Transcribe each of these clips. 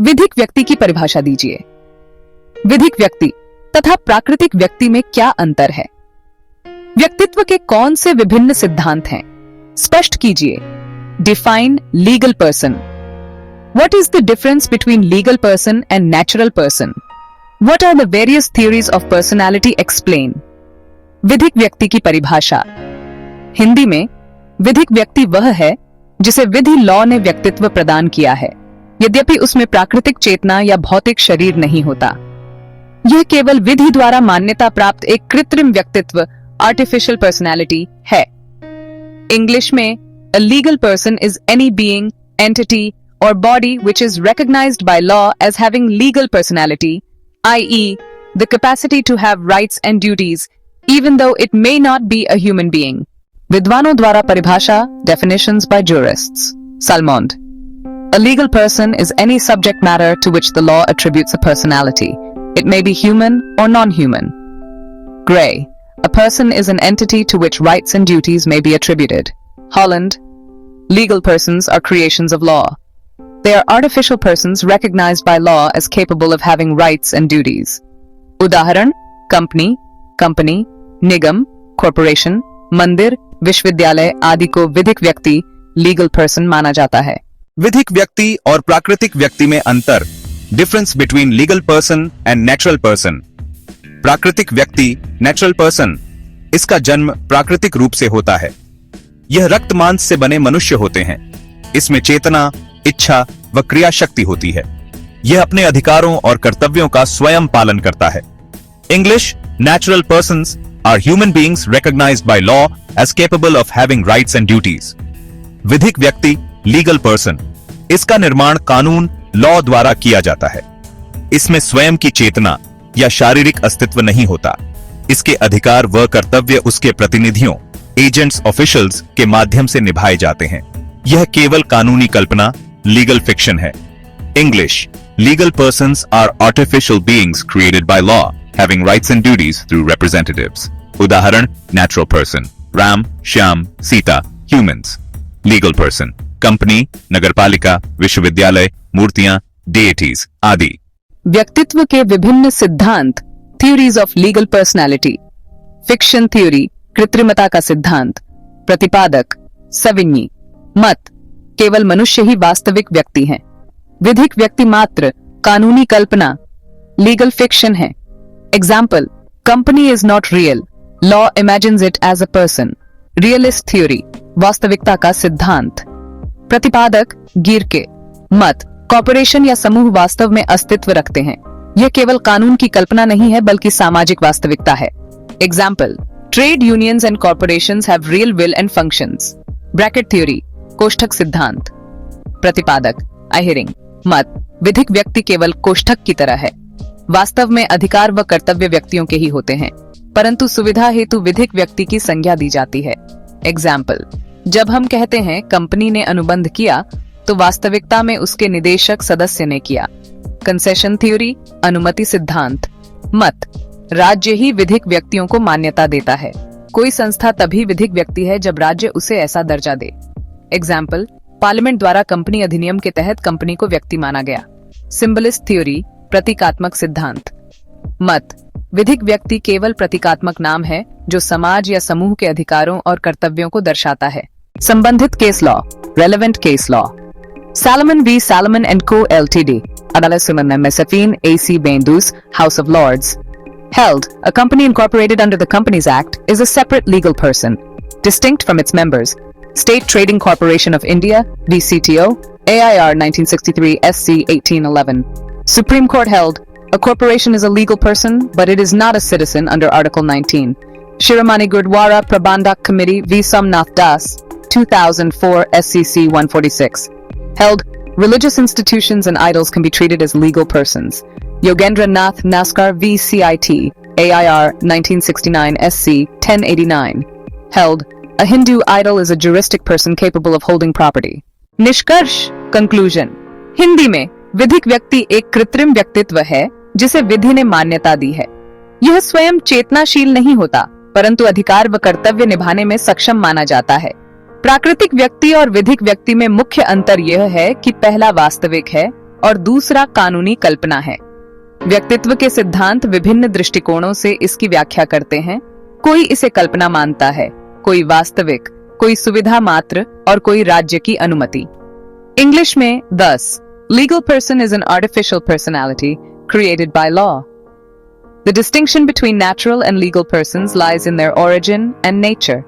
विधिक व्यक्ति की परिभाषा दीजिए। विधिक व्यक्ति तथा प्राकृतिक व्यक्ति में क्या अंतर है? व्यक्तित्व के कौन से विभिन्न सिद्धांत हैं? स्पष्ट कीजिए। Define legal person. What is the difference between legal person and natural person? What are the various theories of personality explain? विधिक व्यक्ति की परिभाषा। हिंदी में विधिक व्यक्ति वह है जिसे विधि लॉ ने व्यक्तित्व प्रदान किया है, यद्यपि उसमें प्राकृतिक चेतना या भौतिक शरीर नहीं होता। यह केवल विधि द्वारा मान्यता प्राप्त एक कृत्रिम व्यक्तित्व आर्टिफिशियल पर्सनैलिटी है। इंग्लिश में a legal person is any being, entity or body which is recognized by law as having legal personality, i.e., the capacity to have rights and duties, even though it may not be a human being. विद्वानों द्वारा परिभाषा definitions by jurists. Salmond. A legal person is any subject matter to which the law attributes a personality. It may be human or non-human. Gray. A person is an entity to which rights and duties may be attributed. Holland. Legal persons are creations of law. They are artificial persons recognized by law as capable of having rights and duties. उदाहरण: company, company, निगम, corporation, मंदिर, विश्वविद्यालय आदि को विधिक व्यक्ति legal person माना जाता है। विधिक व्यक्ति और प्राकृतिक व्यक्ति में अंतर। Difference between legal person and natural person. प्राकृतिक व्यक्ति नेचुरल पर्सन, इसका जन्म प्राकृतिक रूप से होता है। यह रक्त मांस से बने मनुष्य होते हैं। इसमें चेतना, इच्छा व क्रिया शक्ति होती है। यह अपने अधिकारों और कर्तव्यों का स्वयं पालन करता है। English, natural persons are human beings recognised by law as capable of having rights and duties. विधिक व्यक्ति लीगल पर्सन, इसका निर्माण कानून लॉ द्वारा किया जाता है। इसमें स्वयं की चेतना या शारीरिक अस्तित्व नहीं होता। इसके अधिकार व कर्तव्य उसके प्रतिनिधियों, एजेंट्स, ऑफिशियल्स के माध्यम से निभाए जाते हैं। यह केवल कानूनी कल्पना, लीगल फिक्शन है। English, legal persons are artificial beings created by law having rights and duties through representatives. उदाहरण: natural person, Ram, Shyam, Sita, humans. Legal person, company, नगरपालिका, विश्वविद्यालय, मूर्तियां, डेटीज आदि। व्यक्तित्व के विभिन्न सिद्धांत, theories of legal personality. Fiction theory, कृत्रिमता का सिद्धांत। प्रतिपादक, सविन्यी। मत, केवल मनुष्य ही वास्तविक व्यक्ति हैं। विधिक व्यक्ति मात्र कानूनी कल्पना, लीगल फिक्शन है। Example: company is not real, law imagines it as a person. Realist theory, वास्तविकता का सिद्धांत। प्रतिपादक, गिरके। मत, कॉर्पोरेशन या समूह वास्तव में अस्तित्व रखते हैं। यह केवल कानून की कल्पना नहीं है बल्कि सामाजिक वास्तविकता है। Example: trade unions and corporations have real will and functions. Bracket theory, कोष्ठक सिद्धांत। प्रतिपादक, अहिरिंग। मत, विधिक व्यक्ति केवल कोष्ठक की तरह है। वास्तव में अधिकार व कर्तव्य व्यक्तियों के ही होते हैं, परंतु सुविधा हेतु विधिक व्यक्ति की संज्ञा दी जाती है। एग्जाम्पल: जब हम कहते हैं कंपनी ने अनुबंध किया, तो वास्तविकता में उसके निदेशक सदस्य ने किया। कंसेशन थ्योरी, अनुमति सिद्धांत। मत, राज्य ही विधिक व्यक्तियों को मान्यता देता है। कोई संस्था तभी विधिक व्यक्ति है जब राज्य उसे ऐसा दर्जा दे। एग्जाम्पल: पार्लियामेंट द्वारा कंपनी अधिनियम के तहत कंपनी को व्यक्ति माना गया। सिंबलिस्ट थ्योरी, प्रतीकात्मक सिद्धांत। मत, विधिक व्यक्ति केवल प्रतीकात्मक नाम है जो समाज या समूह के अधिकारों और कर्तव्यों को दर्शाता है। संबंधित case law, relevant case law. Salomon v. Salomon and Co. Ltd. Adalah Suman Mesafin AC Bendus, House of Lords. Held, a company incorporated under the Companies Act is a separate legal person, distinct from its members. State Trading Corporation of India, VCTO, AIR 1963 SC 1811. Supreme Court held, a corporation is a legal person, but it is not a citizen under Article 19. Shiromani Gurdwara Prabandhak Committee v. Somnath Das, 2004 SCC 146. Held, religious institutions and idols can be treated as legal persons. Yogendra Nath Naskar v. CIT, AIR 1969 SC 1089. Held, a Hindu idol is a juristic person capable of holding property. निष्कर्ष, conclusion. Hindi में विधिक व्यक्ति एक कृत्रिम व्यक्तित्व है जिसे विधि ने मान्यता दी है। यह स्वयं चेतनाशील नहीं होता, परंतु अधिकार व कर्तव्य निभाने में सक्षम माना जाता है। प्राकृतिक व्यक्ति और विधिक व्यक्ति में मुख्य अंतर यह है कि पहला वास्तविक है और दूसरा कानूनी कल्पना है। व्यक्तित्व के सिद्धांत विभिन्न दृष्टिकोणों से इसकी व्याख्या करते हैं। कोई इसे कल्पना मानता है, कोई वास्तविक, कोई सुविधा मात्र और कोई राज्य की अनुमति। इंग्लिश में thus, legal person is an artificial personality created by law. The distinction between natural and legal persons lies in their origin and nature.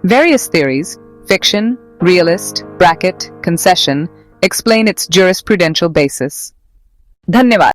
Various theories, fiction, realist, bracket, concession, explain its jurisprudential basis. धन्यवाद।